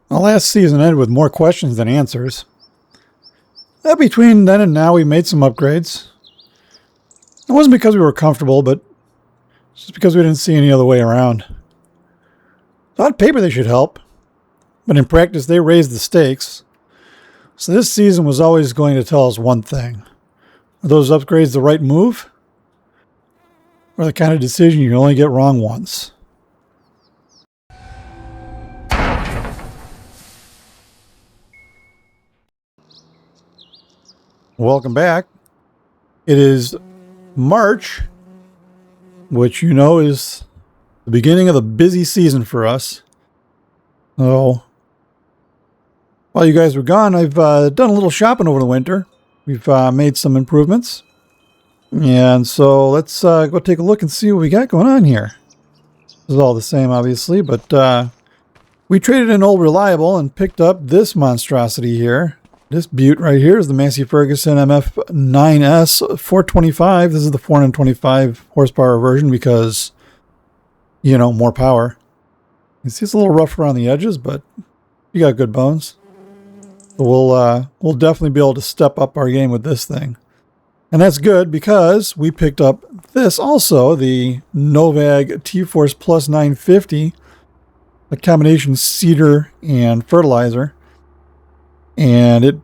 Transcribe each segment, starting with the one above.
Well, last season ended with more questions than answers. Between then and now, we made some upgrades. It wasn't because we were comfortable, but just because we didn't see any other way around. So on paper, they should help, but in practice, they raised the stakes. So this season was always going to tell us one thing. Are those upgrades the right move? Or the kind of decision you only get wrong once? Welcome back. It is March, which you know is the beginning of the busy season for us. So, while you guys were gone, I've done a little shopping over the winter. We've made some improvements. And so let's go take a look and see what we got going on here. This is all the same, obviously, but we traded an old reliable and picked up this monstrosity here. This beaut right here is the Massey Ferguson MF9S 425. This is the 425 horsepower version because, you know, more power. You see it's a little rough around the edges, but you got good bones. So we'll definitely be able to step up our game with this thing. And that's good because we picked up this also, the Novag T-Force Plus 950, a combination seeder and fertilizer. And it,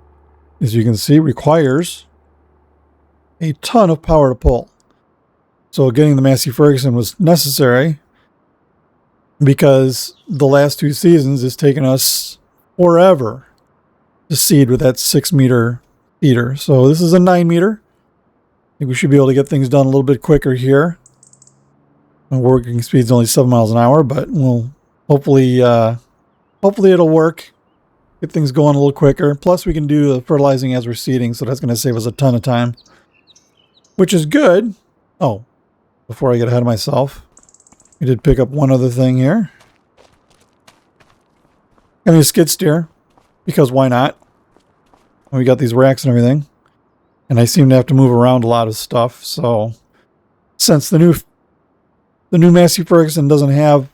as you can see, requires a ton of power to pull. So getting the Massey Ferguson was necessary because the last two seasons it's taken us forever to seed with that 6-meter feeder. So this is a 9-meter. I think we should be able to get things done a little bit quicker here. My working speed's only 7 miles an hour, but we'll hopefully it'll work. Get things going a little quicker. Plus, we can do the fertilizing as we're seeding, so that's going to save us a ton of time, which is good. Oh, before I get ahead of myself, we did pick up one other thing here. I mean, a skid steer, because why not? We got these racks and everything, and I seem to have to move around a lot of stuff. So, since the new Massey Ferguson doesn't have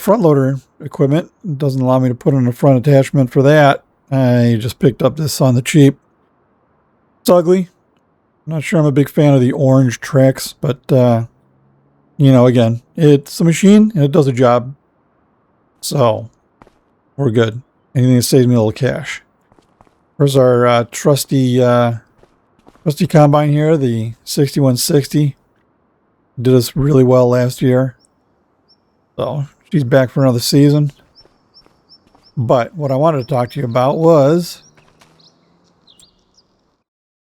front loader equipment, it doesn't allow me to put in a front attachment for that. I just picked up this on the cheap. It's ugly. I'm not sure I'm a big fan of the orange tracks, but you know, again, it's a machine and it does a job. So we're good. Anything that saves me a little cash. Here's our trusty combine here, the 6160. Did us really well last year. So she's back for another season. But what I wanted to talk to you about was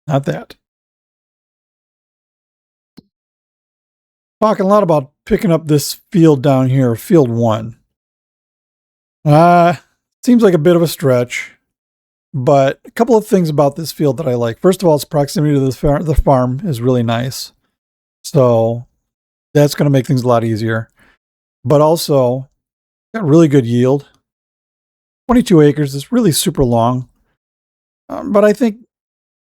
not that. Talking a lot about picking up this field down here, field 1. Seems like a bit of a stretch, but a couple of things about this field that I like. First of all, its proximity to the farm is really nice. So that's going to make things a lot easier. But also, got really good yield. 22 acres is really super long. But I think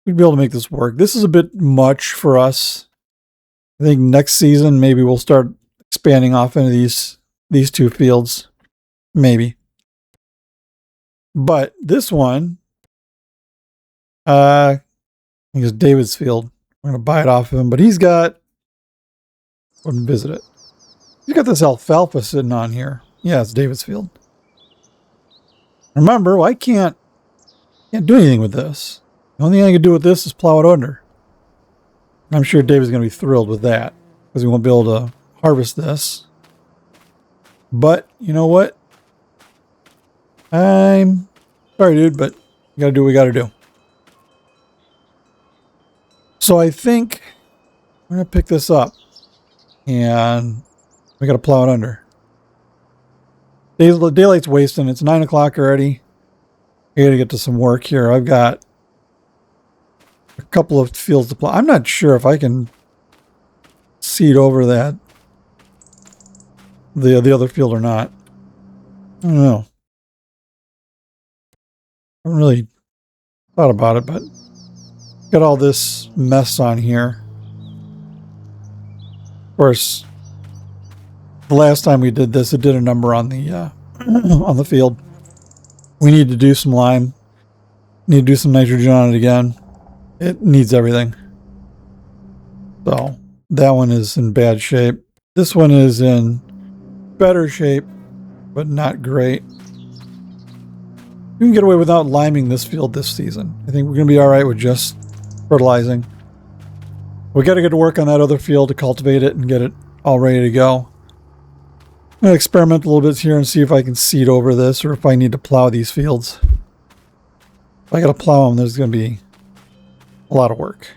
we'd be able to make this work. This is a bit much for us. I think next season, maybe we'll start expanding off into these two fields. Maybe. But this one, I think it's David's field. We're going to buy it off of him. But he's got, wouldn't visit it. He's got this alfalfa sitting on here. Yeah, it's David's field. Remember, I can't do anything with this. The only thing I can do with this is plow it under. I'm sure David's going to be thrilled with that because we won't be able to harvest this. But you know what? I'm sorry, dude, but we got to do what we got to do. So I think we're going to pick this up and we got to plow it under. Daylight's wasting. It's 9 o'clock already. I got to get to some work here. I've got a couple of fields to plow. I'm not sure if I can seed over that, the other field or not. I don't know. I haven't really thought about it, but got all this mess on here. Of course, the last time we did this, it did a number on the on the field. We need to do some lime. Need to do some nitrogen on it again. It needs everything. So that one is in bad shape. This one is in better shape, but not great. We can get away without liming this field this season. I think we're going to be all right with just fertilizing. We got to get to work on that other field to cultivate it and get it all ready to go. I'm going to experiment a little bit here and see if I can seed over this or if I need to plow these fields. If I got to plow them, there's going to be a lot of work.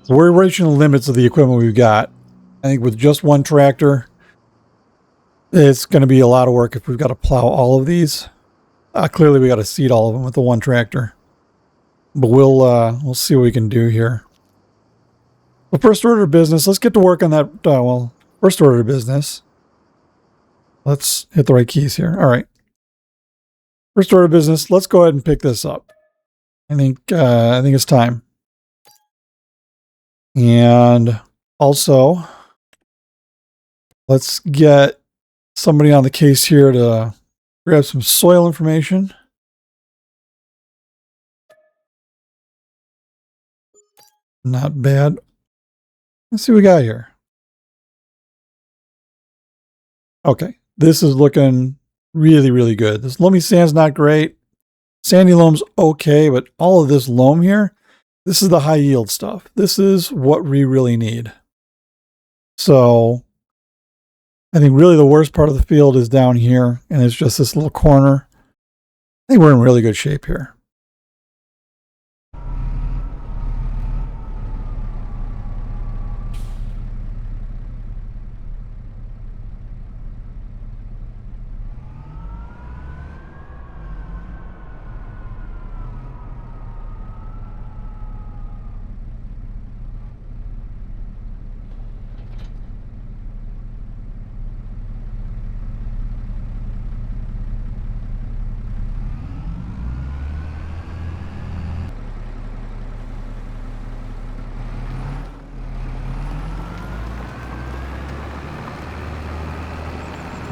We're reaching the limits of the equipment we've got. I think with just one tractor, it's going to be a lot of work if we've got to plow all of these. Clearly, we got to seed all of them with the one tractor. But we'll see what we can do here. Well, first order of business, let's get to work on that. First order of business. Let's hit the right keys here. All right. First order of business, let's go ahead and pick this up. I think it's time. And also, let's get somebody on the case here to grab some soil information. Not bad. Let's see what we got here. Okay, this is looking really, really good. This loamy sand's not great. Sandy loam's okay, but all of this loam here, this is the high yield stuff. This is what we really need. So I think really the worst part of the field is down here, and it's just this little corner. I think we're in really good shape here.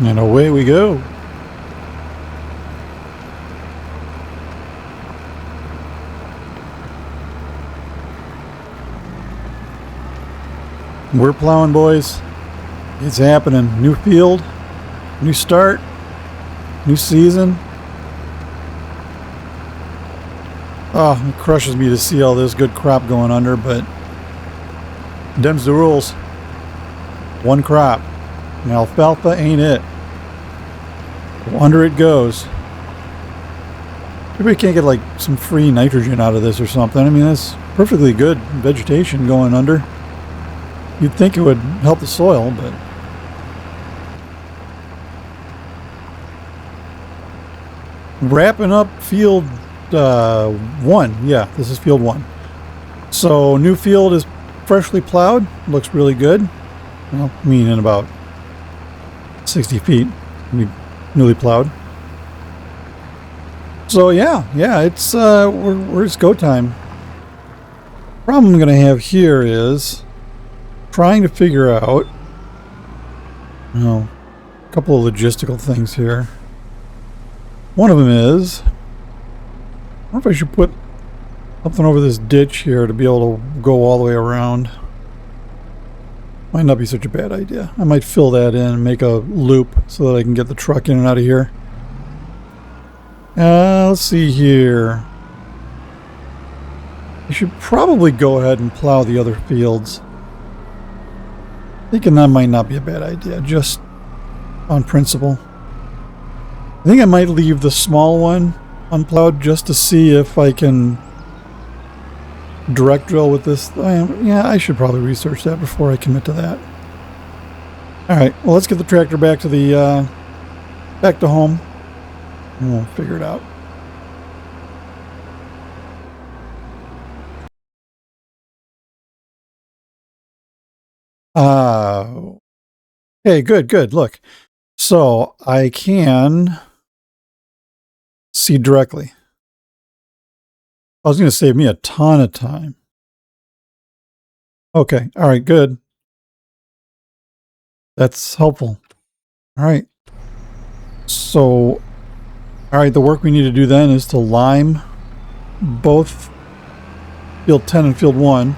And away we go. We're plowing, boys. It's happening. New field, new start, new season. Oh, it crushes me to see all this good crop going under, but them's the rules. One crop. And alfalfa ain't it. Under it goes. Maybe we can't get like some free nitrogen out of this or something. I mean, that's perfectly good vegetation going under. You'd think it would help the soil, but wrapping up field 1. Yeah, this is field 1. So new field is freshly plowed. Looks really good. Well, I mean, in about 60 feet. Newly plowed. So yeah, it's it's go time. Problem I'm gonna have here is trying to figure out a couple of logistical things here. One of them is I wonder if I should put something over this ditch here to be able to go all the way around. Might not be such a bad idea. I might fill that in and make a loop so that I can get the truck in and out of here. Let's see here. I should probably go ahead and plow the other fields. Thinking that might not be a bad idea, just on principle. I think I might leave the small one unplowed just to see if I can direct drill with this. Yeah, I should probably research that before I commit to that. Alright, well, let's get the tractor back to the back to home and we'll figure it out. Okay, good. Look, so I can see directly. I was going to save me a ton of time. Okay, all right, good. That's helpful. All right. So, all right, the work we need to do then is to lime both field 10 and field 1.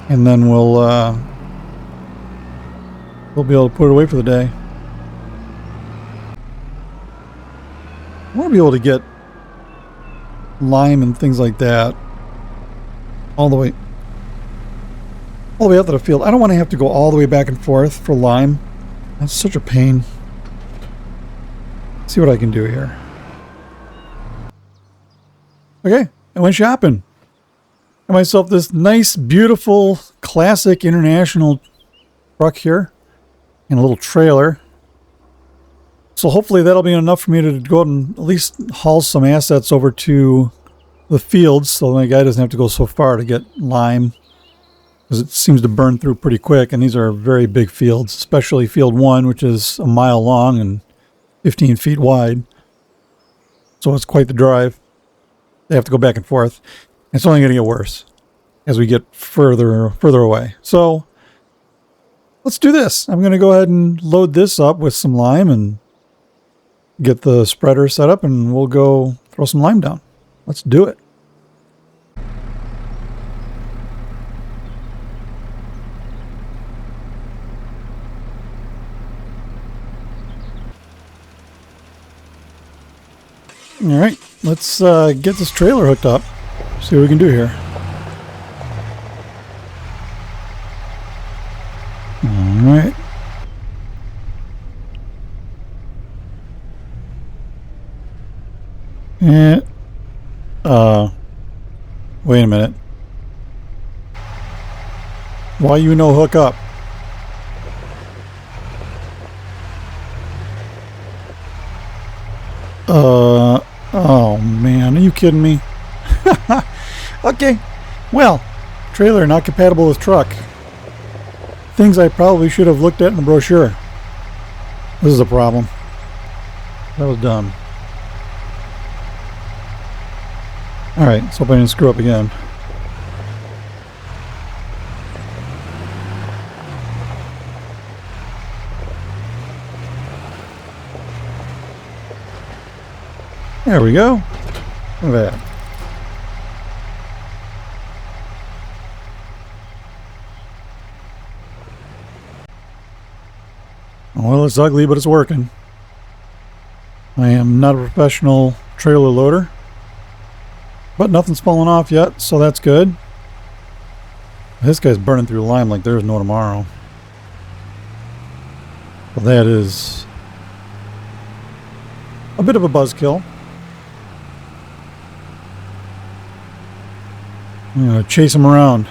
And then we'll be able to put it away for the day. I want to be able to get lime and things like that all the way out to the field. I don't want to have to go all the way back and forth for lime. That's such a pain. Let's see what I can do here. Okay, I went shopping. Got myself this nice, beautiful, classic international truck here and a little trailer. So hopefully that'll be enough for me to go out and at least haul some assets over to the fields so my guy doesn't have to go so far to get lime, because it seems to burn through pretty quick, and these are very big fields, especially field 1, which is a mile long and 15 feet wide. So it's quite the drive. They have to go back and forth. It's only going to get worse as we get further away. So let's do this. I'm going to go ahead and load this up with some lime and get the spreader set up, and we'll go throw some lime down. Let's do it. All right, let's get this trailer hooked up. See what we can do here. All right. And, wait a minute. Why you no hook up? Oh man, are you kidding me? Okay, well, trailer not compatible with truck. Things I probably should have looked at in the brochure. This is a problem. That was dumb. Alright, let's hope I didn't screw up again. There we go. Look at that. Well, it's ugly, but it's working. I am not a professional trailer loader, but nothing's fallen off yet, so that's good. This guy's burning through lime like there's no tomorrow. Well, that is a bit of a buzzkill. I'm going to chase him around.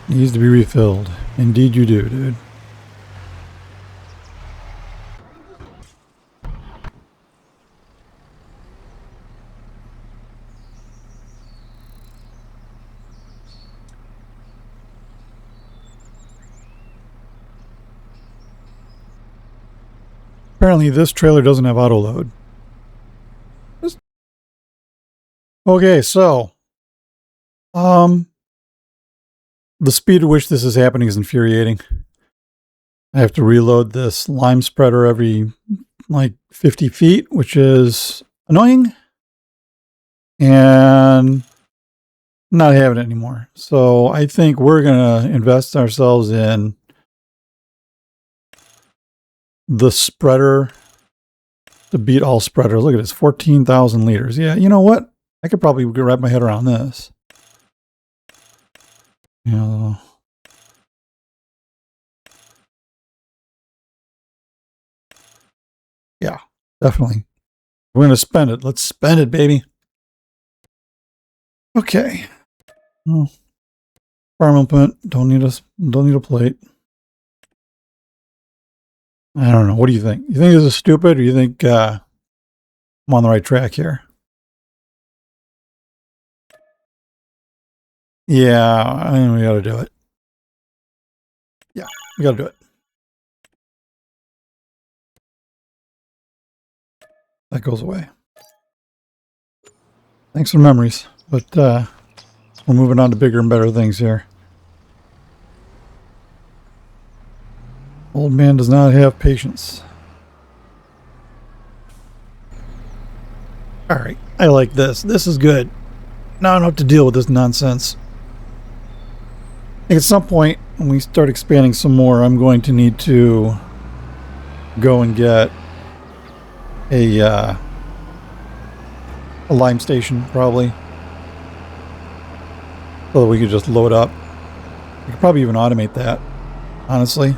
Needs to be refilled. Indeed you do, dude. Apparently this trailer doesn't have auto load. Okay, so the speed at which this is happening is infuriating. I have to reload this lime spreader every like 50 feet, which is annoying. And I'm not having it anymore. So I think we're going to invest ourselves in the spreader to beat all spreaders. Look at this, 14,000 liters. Yeah, you know what? I could probably wrap my head around this. Yeah. Yeah, definitely. We're going to spend it. Let's spend it, baby. Okay. Oh. Farm implement. Don't need a plate. I don't know. What do you think? You think this is stupid, or you think I'm on the right track here? Yeah, I think we got to do it. Yeah, we got to do it. That goes away. Thanks for the memories, but we're moving on to bigger and better things here. Old man does not have patience. Alright, I like this. This is good. Now I don't have to deal with this nonsense. I think at some point, when we start expanding some more, I'm going to need to go and get a lime station, probably. So that we could just load up. We could probably even automate that, honestly.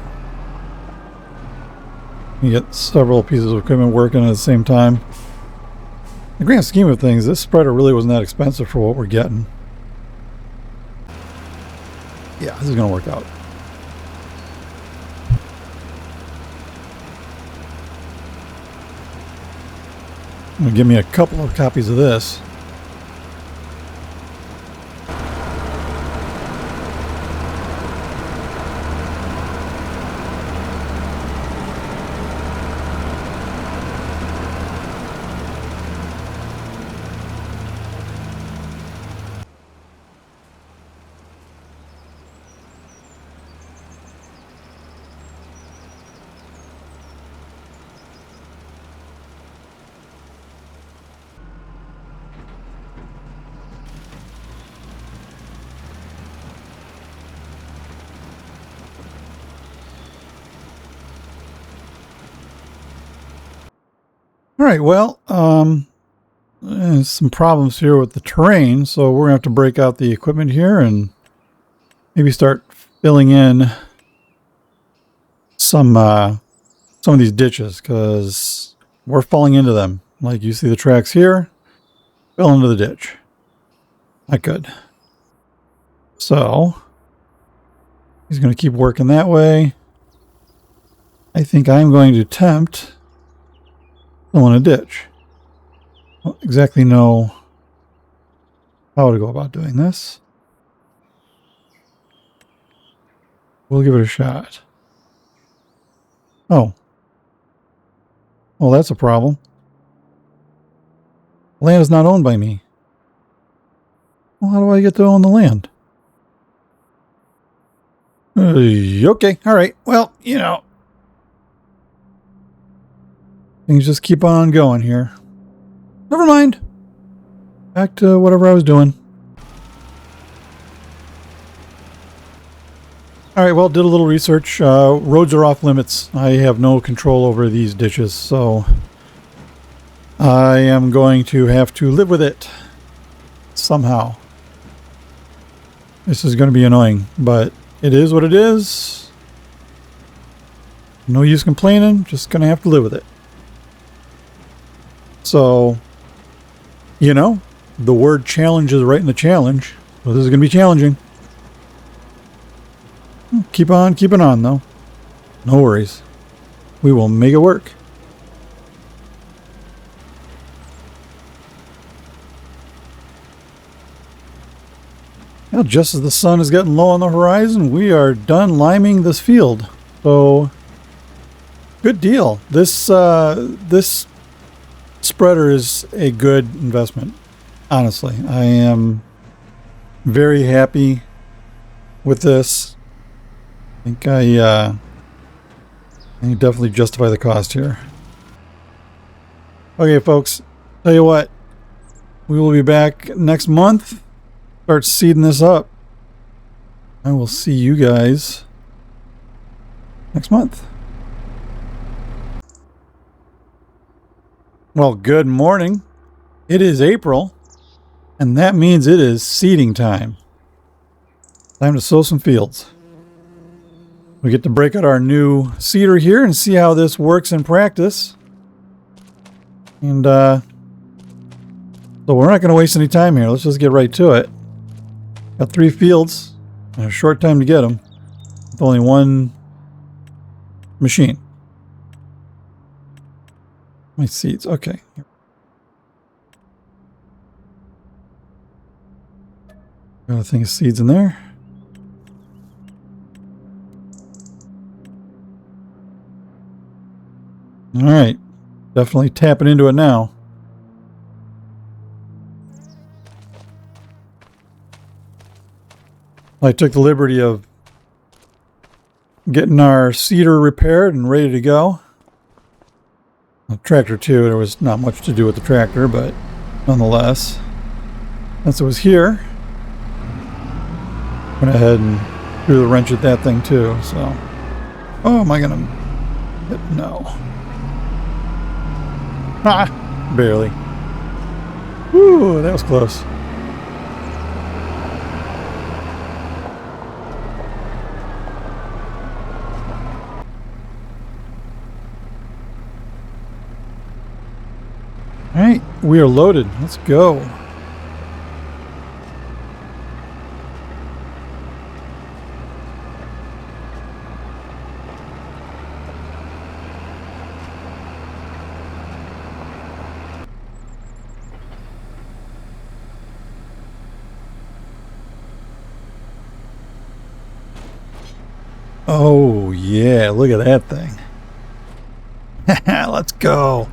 You get several pieces of equipment working at the same time. In the grand scheme of things, this spreader really wasn't that expensive for what we're getting. Yeah, this is going to work out. Give me a couple of copies of this. All right, well, there's some problems here with the terrain, so we're going to have to break out the equipment here and maybe start filling in some of these ditches, because we're falling into them. Like you see the tracks here, fell into the ditch. Not good. So he's going to keep working that way. I think I'm going to attempt filling a ditch. I don't exactly know how to go about doing this. We'll give it a shot. Oh. Well, that's a problem. Land is not owned by me. Well, how do I get to own the land? Okay, all right. Well, you know, things just keep on going here. Never mind. Back to whatever I was doing. All right, well, did a little research. Roads are off limits. I have no control over these ditches, so I am going to have to live with it somehow. This is going to be annoying, but it is what it is. No use complaining. Just going to have to live with it. So, you know, the word challenge is right in the challenge. So this is going to be challenging. Keep on keeping on, though. No worries. We will make it work. Well, just as the sun is getting low on the horizon, we are done liming this field. So, good deal. This spreader is a good investment. Honestly, I am very happy with this. I think I can definitely justify the cost here. Okay, folks. Tell you what, we will be back next month. Start seeding this up. I will see you guys next month. Well, good morning. It is April, and that means it is seeding time. Time to sow some fields. We get to break out our new seeder here and see how this works in practice. And so we're not going to waste any time here. Let's just get right to it. Got 3 fields and a short time to get them with only one machine. My seeds. Okay. Got a thing of seeds in there. All right. Definitely tapping into it now. I took the liberty of getting our seeder repaired and ready to go. The tractor too, there was not much to do with the tractor, but nonetheless, once it was here, went ahead and threw the wrench at that thing too, so. Oh, am I gonna hit? No. Ah, barely. Woo, that was close. All right, we are loaded. Let's go. Oh, yeah, look at that thing. Let's go.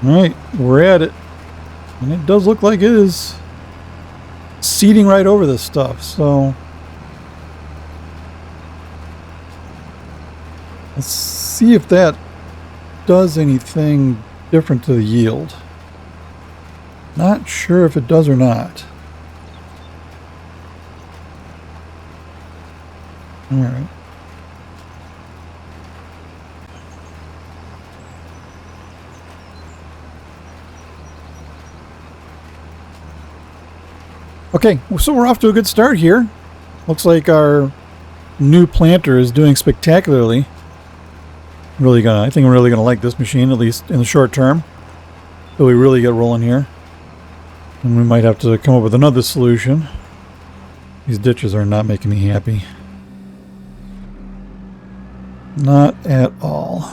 All right, we're at it. And it does look like it is seeding right over this stuff, so let's see if that does anything different to the yield. Not sure if it does or not. All right. Okay, so we're off to a good start here. Looks like our new planter is doing spectacularly. I think we're really gonna like this machine, at least in the short term, till we really get rolling here. And we might have to come up with another solution. These ditches are not making me happy. Not at all.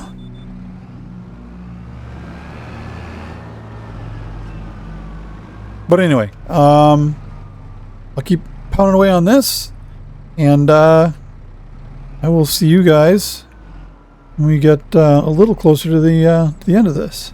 But anyway, I'll keep pounding away on this, and I will see you guys when we get a little closer to the end of this.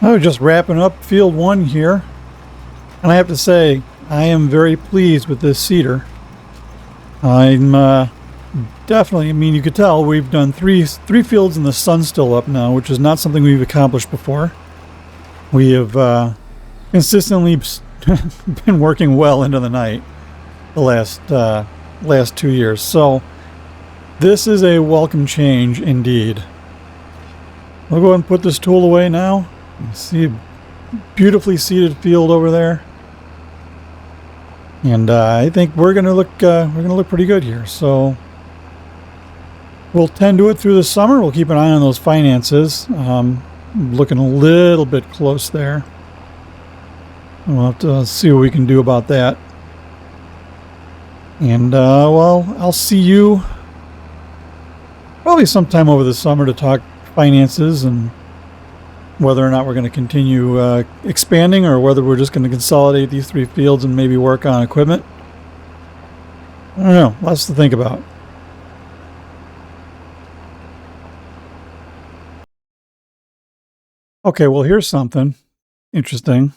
I was just wrapping up field 1 here, and I have to say I am very pleased with this seeder. I'm definitely, I mean, you could tell we've done three fields and the sun's still up now, which is not something we've accomplished before. We have consistently been working well into the night the last 2 years. So this is a welcome change indeed. I'll go ahead and put this tool away now. You see a beautifully seeded field over there. And I think we're gonna look pretty good here. So we'll tend to it through the summer. We'll keep an eye on those finances. Looking a little bit close there. We'll have to see what we can do about that. And well, I'll see you probably sometime over the summer to talk finances and whether or not we're going to continue expanding or whether we're just going to consolidate these 3 fields and maybe work on equipment. I don't know. Lots to think about. Okay, well, here's something interesting.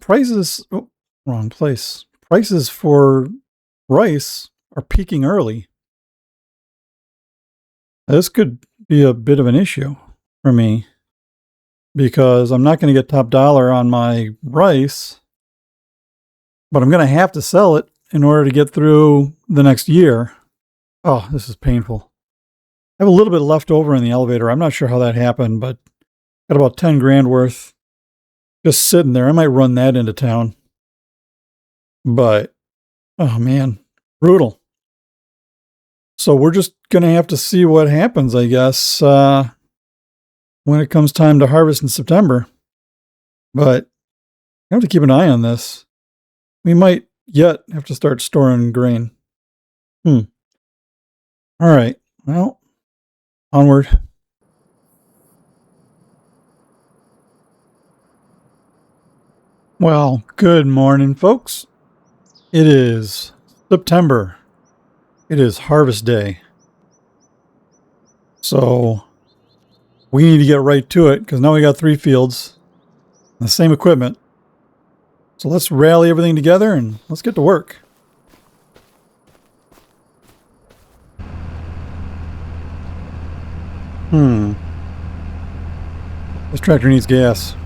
Prices... Oh, wrong place. Prices for rice are peaking early. This could be a bit of an issue for me because I'm not going to get top dollar on my rice, but I'm going to have to sell it in order to get through the next year. Oh, this is painful. I have a little bit left over in the elevator. I'm not sure how that happened, but got about 10 grand worth just sitting there. I might run that into town. But, oh man, brutal. So we're just going to have to see what happens, I guess, when it comes time to harvest in September. But I have to keep an eye on this. We might yet have to start storing grain. All right. Well, onward. Well, good morning, folks. It is September. It is harvest day. So we need to get right to it because now we got 3 fields, the same equipment. So let's rally everything together and let's get to work. This tractor needs gas.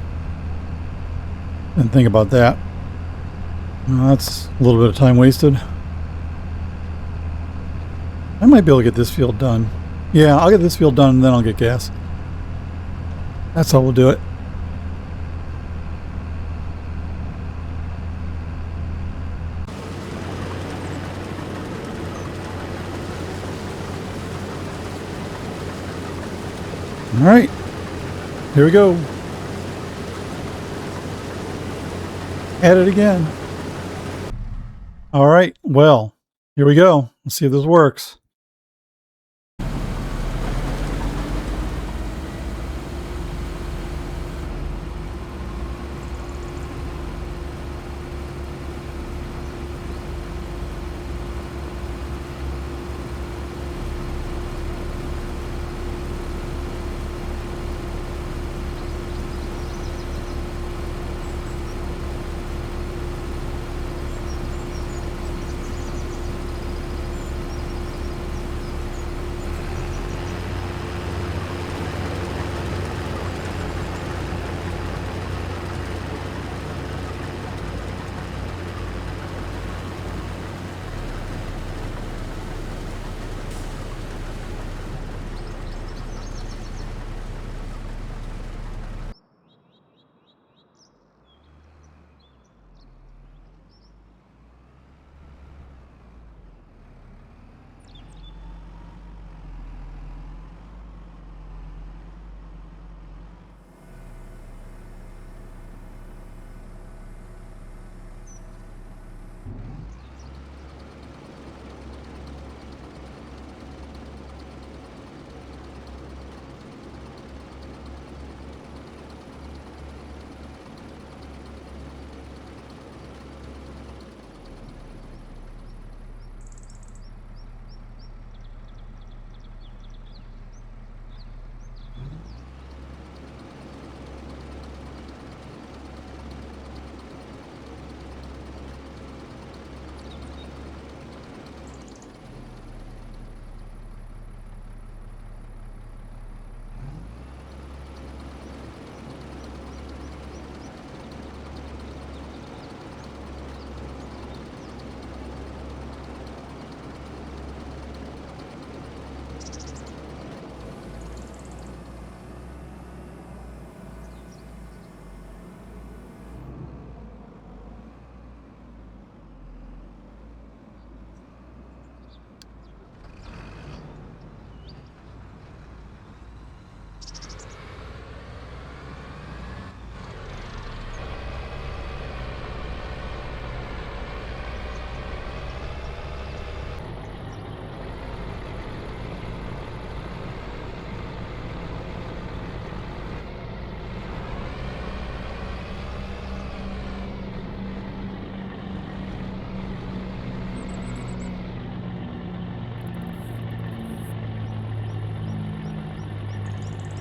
Didn't think about that. Well, that's a little bit of time wasted. I might be able to get this field done. Yeah, I'll get this field done and then I'll get gas. That's how we'll do it. All right, here we go. At it again. All right, well, here we go. Let's see if this works.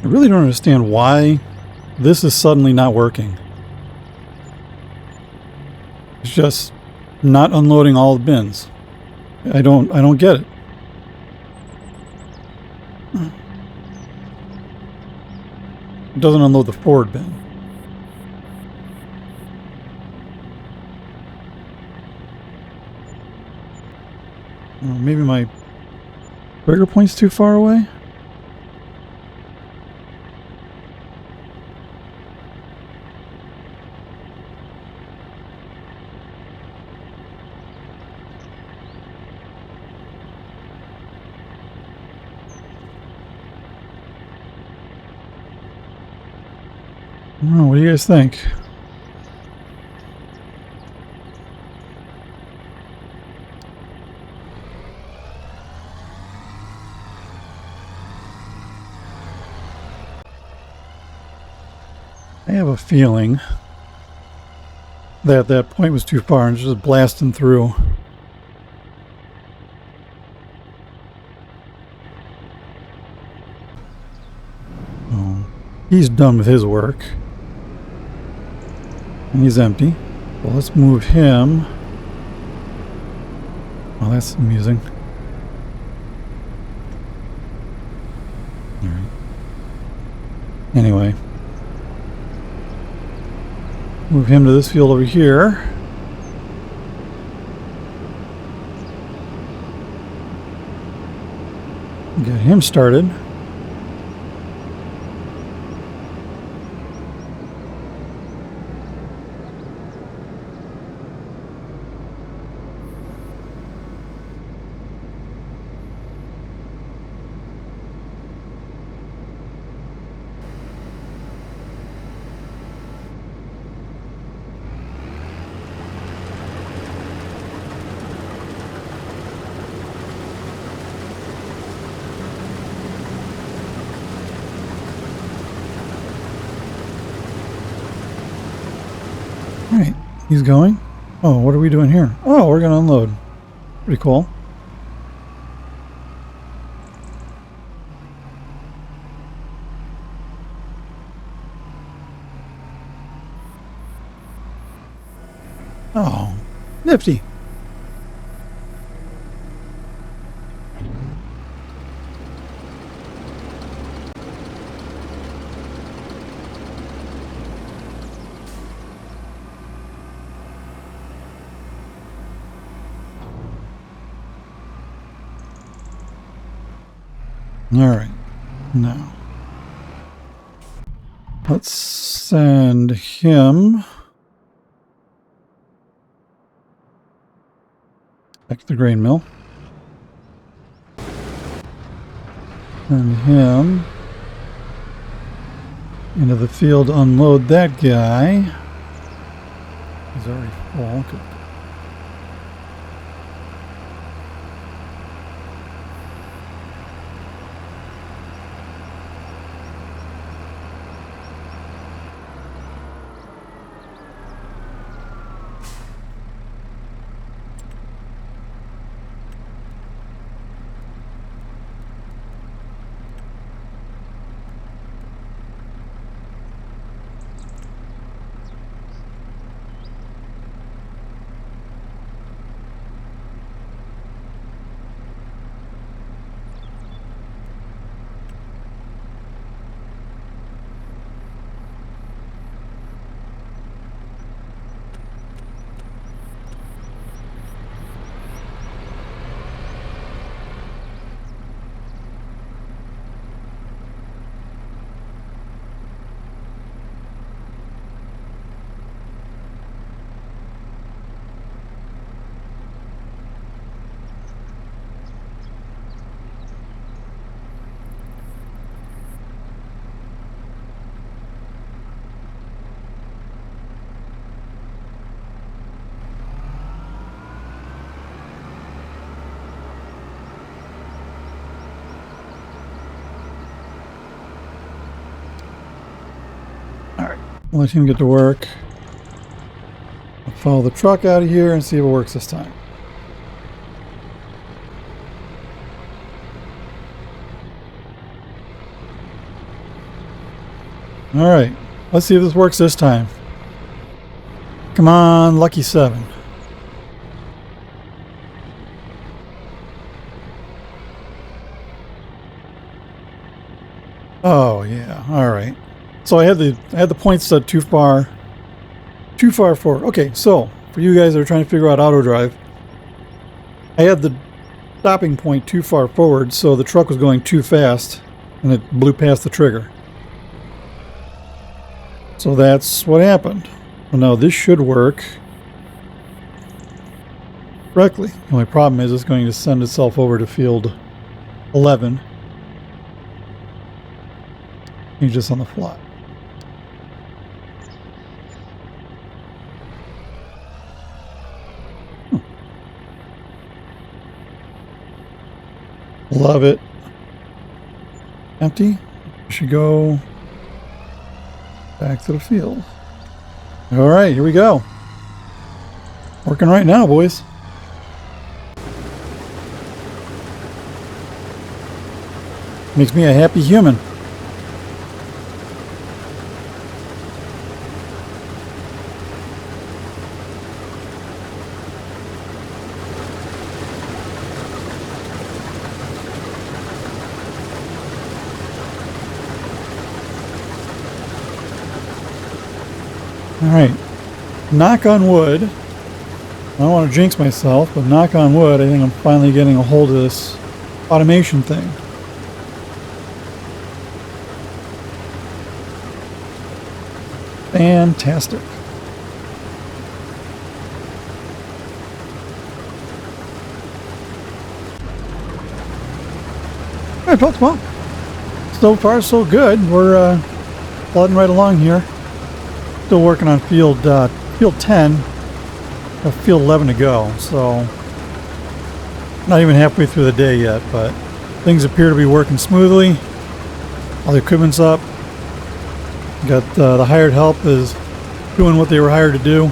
really don't understand why this is suddenly not working. It's just not unloading all the bins. I don't get it. It doesn't unload the forward bin. Maybe my trigger point's too far away? I don't know, what do you guys think? I have a feeling that that point was too far and just blasting through. Oh, he's done with his work. And he's empty. Well, let's move him. Well, that's amusing. All right. Anyway. Move him to this field over here. Get him started. Alright, he's going. Oh, what are we doing here? Oh, we're going to unload. Pretty cool. Oh, nifty. All right, now let's send him back to the grain mill. Send him into the field to unload that guy. He's already full. Good. Let him get to work. I'll follow the truck out of here and see if it works this time. All right, let's see if this works this time. Come on, lucky 7. Oh yeah, all right. So I had the points set too far forward. Okay, so for you guys that are trying to figure out auto drive, I had the stopping point too far forward, so the truck was going too fast, and it blew past the trigger. So that's what happened. Well, now this should work correctly. The only problem is it's going to send itself over to field 11. Change this on the fly. Love it. Empty. Should go back to the field. All right, here we go. Working right now, boys. Makes me a happy human. All right, knock on wood. I don't want to jinx myself, but knock on wood, I think I'm finally getting a hold of this automation thing. Fantastic. All right, folks, well, so far so good. We're plodding right along here. Still working on field 10. Got field 11 to go, so not even halfway through the day yet, but things appear to be working smoothly. All the equipment's up. Got the hired help is doing what they were hired to do.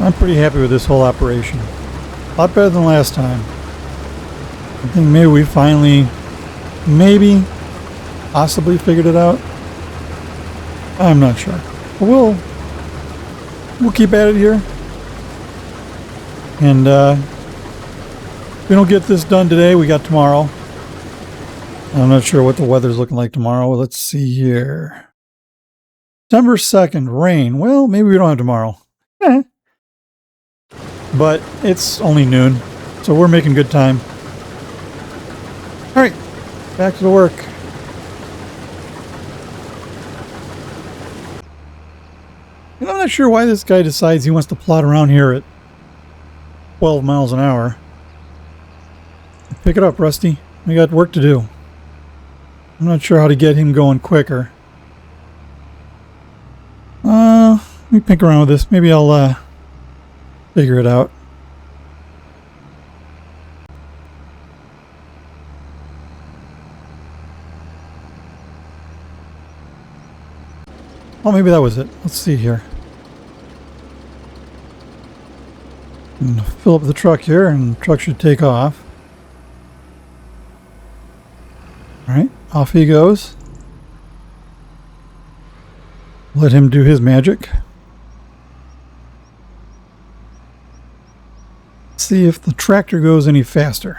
I'm pretty happy with this whole operation. A lot better than last time. I think maybe we finally, possibly figured it out. I'm not sure. But we'll keep at it here. And if we don't get this done today, we got tomorrow. I'm not sure what the weather's looking like tomorrow. Let's see here. September 2nd, rain. Well, maybe we don't have tomorrow. But it's only noon, so we're making good time. All right, back to the work. And I'm not sure why this guy decides he wants to plot around here at 12 miles an hour. Pick it up, Rusty. We got work to do. I'm not sure how to get him going quicker. Let me pick around with this. Maybe I'll figure it out. Oh, maybe that was it. Let's see here. Fill up the truck here, and the truck should take off. All right, off he goes. Let him do his magic. See if the tractor goes any faster.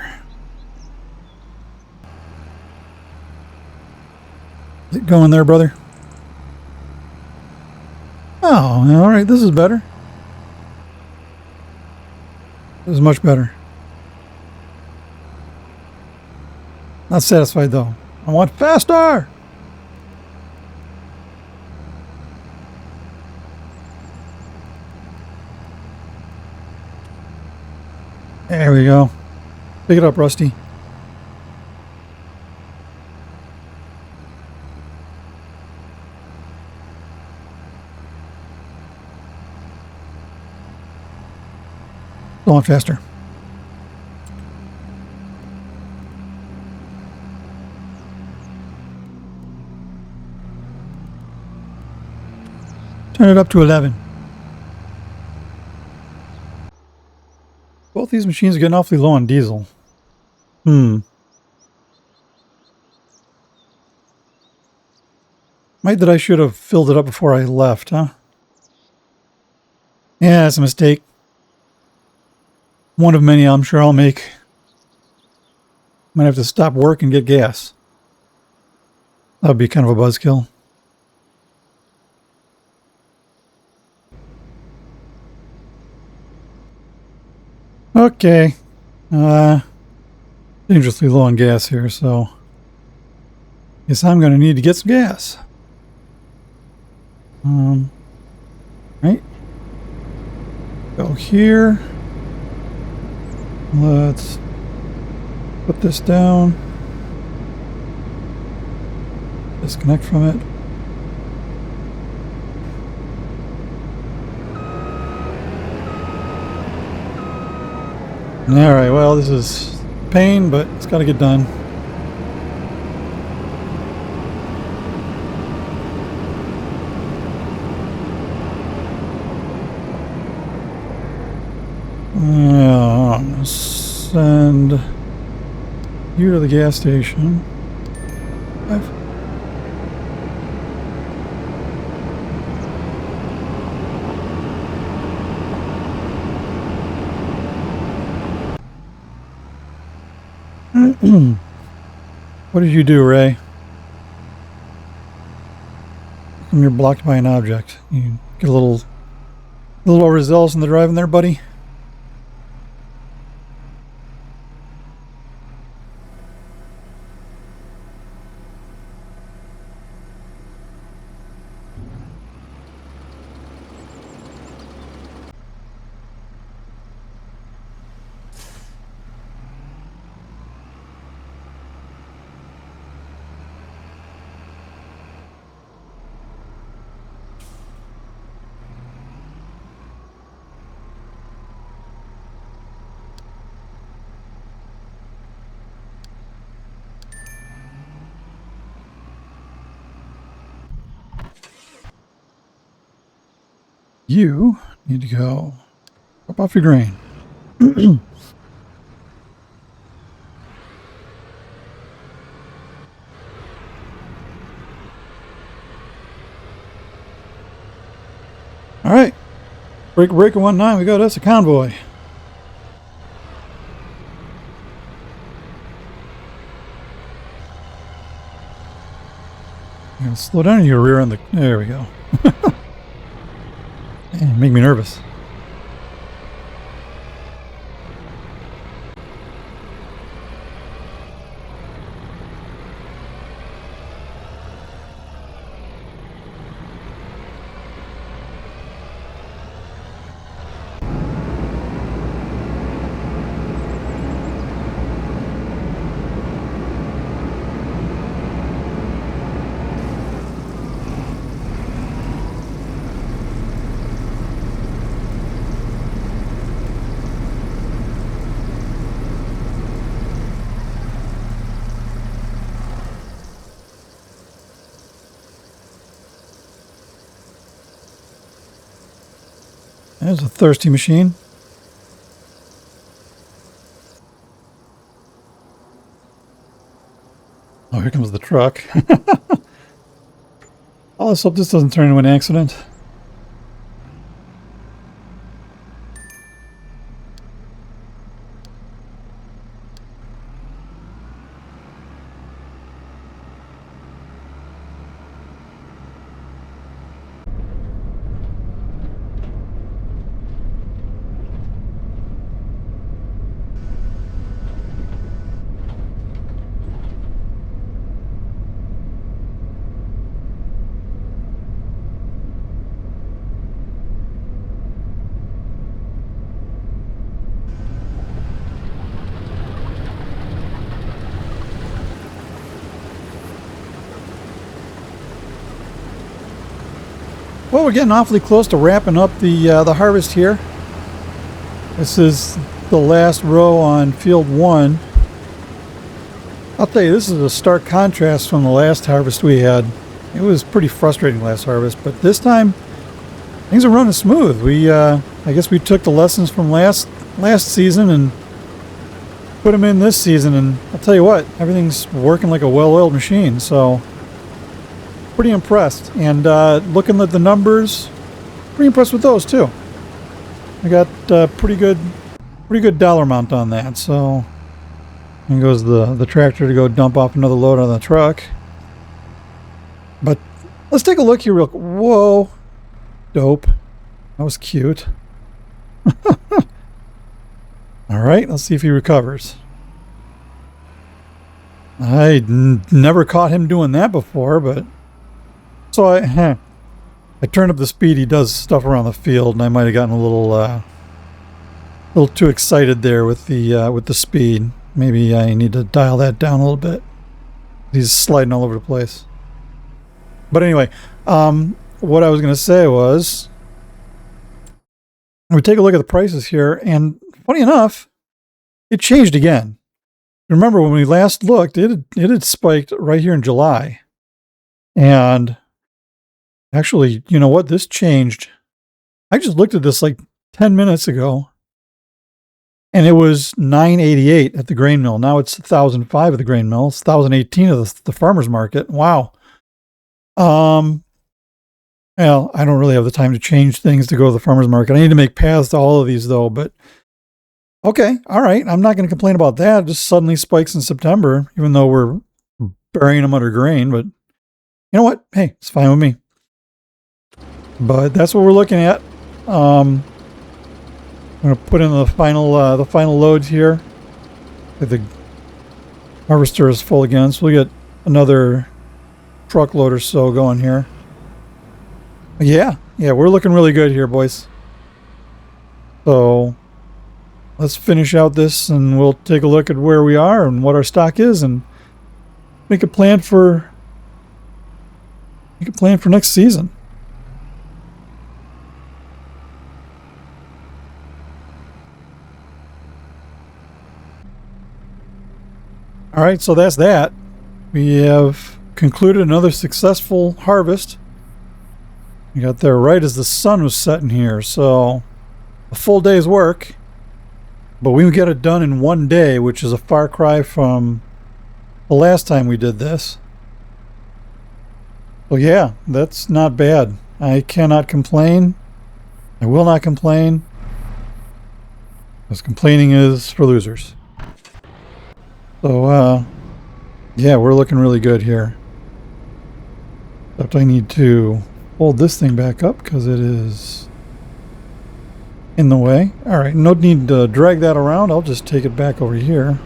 Is it going there, brother? Oh, all right, this is better. This is much better. Not satisfied though. I want faster! There we go. Pick it up, Rusty. Go on faster. Turn it up to 11. Both these machines are getting awfully low on diesel. Might that I should have filled it up before I left, huh? Yeah, that's a mistake. One of many I'm sure I'll make. Might have to stop work and get gas. That would be kind of a buzzkill. Okay. Dangerously low on gas here, so guess I'm going to need to get some gas. Right. Go here. Let's put this down. Disconnect from it. Alright, well, this is pain, but it's got to get done. Yeah, I'm gonna send you to the gas station. What did you do, Ray? You're blocked by an object. You get a little overzealous in the driving there, buddy. You need to go drop off your grain. All right, breaker 19. We got us a convoy. You gonna slow down your rear end. There we go. Man, make me nervous. There's a thirsty machine. Oh, here comes the truck. Oh, let's hope this doesn't turn into an accident. Well, we're getting awfully close to wrapping up the harvest here. This is the last row on field 1. I'll tell you, this is a stark contrast from the last harvest we had. It was pretty frustrating last harvest, but this time things are running smooth. I guess we took the lessons from last season and put them in this season, and I'll tell you what, everything's working like a well-oiled machine. So pretty impressed. And looking at the numbers, pretty impressed with those too. I got pretty good dollar amount on that. So here goes the tractor to go dump off another load on the truck. But let's take a look here real quick. Whoa, dope. That was cute. All right, let's see if he recovers. I never caught him doing that before, but so I turned up the speed. He does stuff around the field, and I might have gotten a little too excited there with the speed. Maybe I need to dial that down a little bit. He's sliding all over the place. But anyway, what I was going to say was, we take a look at the prices here, and funny enough, it changed again. Remember when we last looked, it had spiked right here in July. And actually, you know what? This changed. I just looked at this like 10 minutes ago, and it was $9.88 at the grain mill. Now it's $1,005 at the grain mill. It's $1,018 at the farmer's market. Wow. Well, I don't really have the time to change things to go to the farmer's market. I need to make paths to all of these though, but okay, all right. I'm not going to complain about that. It just suddenly spikes in September, even though we're burying them under grain, but you know what? Hey, it's fine with me. But that's what we're looking at. I'm going to put in the final loads here. The harvester is full again, so we'll get another truckload or so going here. Yeah, we're looking really good here, boys. So let's finish out this, and we'll take a look at where we are and what our stock is, and make a plan for next season. All right, so that's that. We have concluded another successful harvest. We got there right as the sun was setting here, so a full day's work, but we get it done in one day, which is a far cry from the last time we did this. Well, yeah, that's not bad. I cannot complain. I will not complain, because complaining is for losers. So, yeah, we're looking really good here. Except I need to hold this thing back up because it is in the way. All right, no need to drag that around. I'll just take it back over here.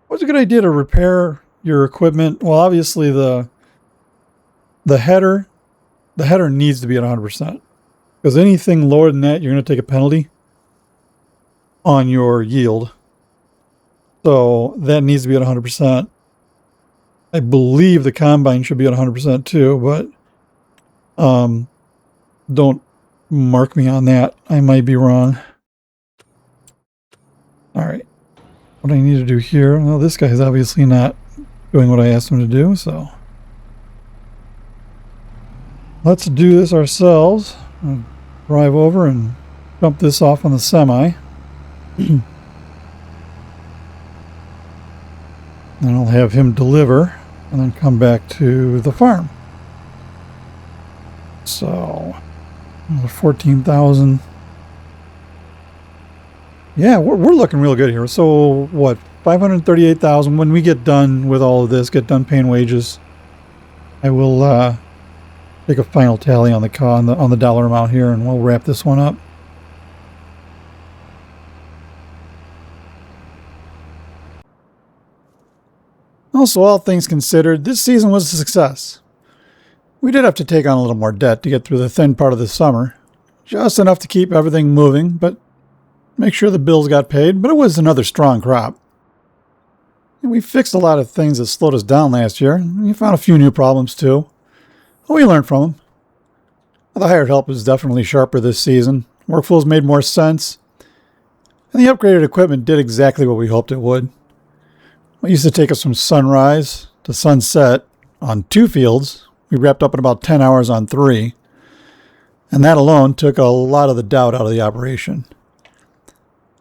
What's a good idea to repair your equipment? Well, obviously the header needs to be at 100%, because anything lower than that, you're going to take a penalty on your yield. So that needs to be at 100%. I believe the combine should be at 100% too, but don't mark me on that. I might be wrong. All right. What I need to do here, well, this guy's obviously not doing what I asked him to do, so let's do this ourselves. I'll drive over and dump this off on the semi. And I'll have him deliver and then come back to the farm. So 14,000. Yeah, we're looking real good here. So what, 538,000 when we get done with all of this, get done paying wages. I will take a final tally on the dollar amount here, and we'll wrap this one up. Also, all things considered, this season was a success. We did have to take on a little more debt to get through the thin part of the summer. Just enough to keep everything moving, but make sure the bills got paid, but it was another strong crop. And we fixed a lot of things that slowed us down last year, and we found a few new problems too. But we learned from them. The hired help was definitely sharper this season. Workflows made more sense, and the upgraded equipment did exactly what we hoped it would. It used to take us from sunrise to sunset on 2 fields. We wrapped up in about 10 hours on 3. And that alone took a lot of the doubt out of the operation.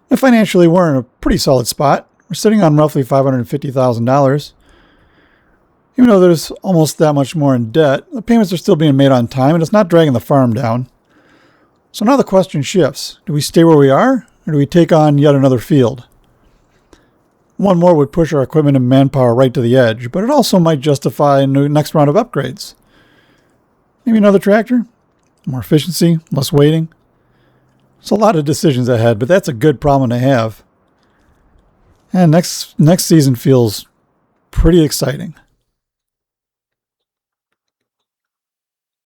And financially, we're in a pretty solid spot. We're sitting on roughly $550,000. Even though there's almost that much more in debt, the payments are still being made on time and it's not dragging the farm down. So now the question shifts. Do we stay where we are or do we take on yet another field? One more would push our equipment and manpower right to the edge, but it also might justify a next round of upgrades. Maybe another tractor? More efficiency, less waiting. It's a lot of decisions ahead, but that's a good problem to have. And next season feels pretty exciting.